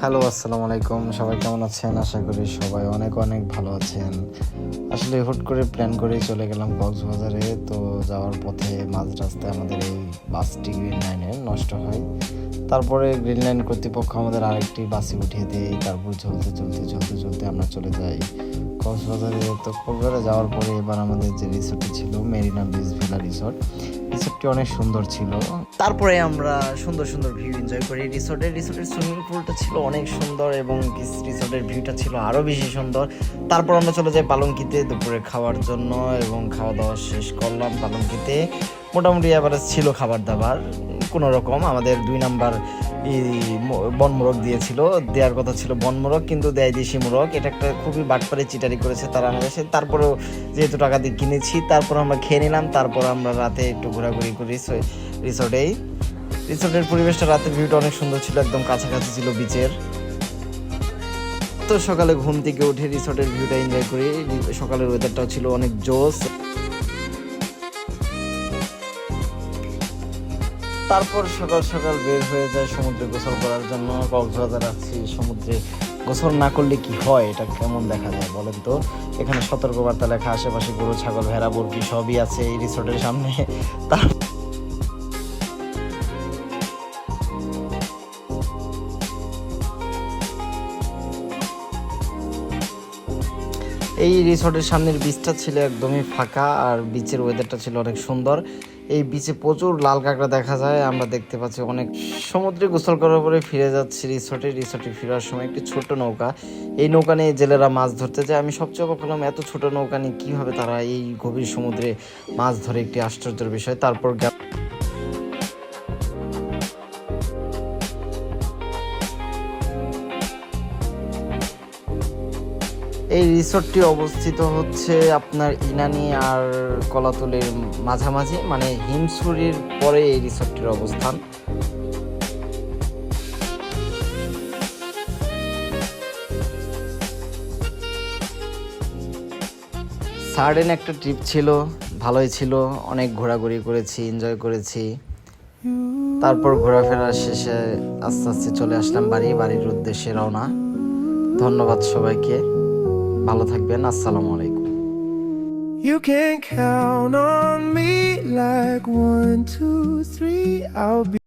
Hello, আসসালামু আলাইকুম। সবাই কেমন আছেন? আশা করি সবাই অনেক অনেক ভালো আছেন। আসলে হুট করে প্ল্যান করেই চলে গেলাম কক্সবাজারে। তো যাওয়ার পথে মাঝ রাস্তায় আমাদের এই বাসটি গ্রিন লাইনে নষ্ট হয়। তারপরে গ্রিন লাইন কর্তৃপক্ষ আমাদের আরেকটি বাসে উঠিয়ে দেয়। তারপর চলতে আমরা চলে যাই কক্সবাজারে। তো কক্সবাজারে যাওয়ার পরে এবার আমাদের যে রিসোর্টটি ছিল মেরিনা বিচ ভিলা রিসোর্টটি অনেক সুন্দর ছিল। তারপরে আমরা সুন্দর সুন্দর ভিউ এনজয় করি রিসোর্টের সুইমিং পুলটা ছিল অনেক সুন্দর এবং রিসোর্টের ভিউটা ছিল আরও বেশি সুন্দর। তারপর আমরা চলে যাই পালঙ্কিতে দুপুরে খাওয়ার জন্য এবং খাওয়া দাওয়া শেষ করলাম পালঙ্কিতে। মোটামুটি অ্যাভারেজ ছিল খাবার দাবার কোনো রকম। আমাদের 2 নাম্বার বনমোরগ দিয়েছিল, দেওয়ার কথা ছিল বনমোরগ কিন্তু দেয় দেশি মোরগ। এটা একটা খুবই বাটপারে চিটারি করেছে তারা আমাদের সাথে। তারপরেও যেহেতু টাকা দিয়ে কিনেছি তারপর আমরা খেয়ে নিলাম। তারপর আমরা রাতে একটু ঘোরাঘুরি করি রিসোর্টের পরিবেশটা, রাতের ভিউটা অনেক সুন্দর ছিল, একদম কাছাকাছি ছিল বিচের। তো সকালে ঘুম থেকে উঠে রিসোর্টের ভিউটা এনজয় করি। সকালের ওয়েদারটাও ছিল অনেক জোস। তারপর সকাল সকাল বের হয়ে যায় সমুদ্রে গোসল করার জন্য। কক্সবাজার আছি, সমুদ্রে গোসল না করলে কি হয়, এটা কেমন দেখা যায় বলেন তো? এখানে সতর্কবার্তা লেখা, আশেপাশে গরু ছাগল ভেড়া মুরগি সবই আছে এই রিসোর্টের সামনে। তার এই রিসোর্টের সামনের বিচটা ছিল একদমই ফাঁকা আর বিচের ওয়েদারটা ছিল অনেক সুন্দর। এই বিচে প্রচুর লাল কাঁকড়া দেখা যায়, আমরা দেখতে পাচ্ছি অনেক। সমুদ্রে গোসল করার পরে ফিরে যাচ্ছি রিসোর্টে ফেরার সময় একটি ছোট্ট নৌকা, এই নৌকা নিয়ে জেলেরা মাছ ধরতে যায়। আমি সবচেয়ে অবাক হলাম এত ছোট নৌকা নিয়ে কীভাবে তারা এই গভীর সমুদ্রে মাছ ধরে, একটি আশ্চর্যের বিষয়। তারপর এই রিসোর্টটি অবস্থিত হচ্ছে আপনার ইনানি আর কলাতলির মাঝামাঝি, মানে হিমছড়ির পরে এই রিসোর্টটির অবস্থান। সাডেন একটা ট্রিপ ছিল, ভালোই ছিল, অনেক ঘোরাঘুরি করেছি, এনজয় করেছি। তারপর ঘোরাফেরা শেষে আস্তে আস্তে চলে আসলাম বাড়ির উদ্দেশ্যে রওনা। ধন্যবাদ সবাইকে, ভালো থাকবেন, আসসালামু আলাইকুম। You can count on me like 1, 2, 3. I'll be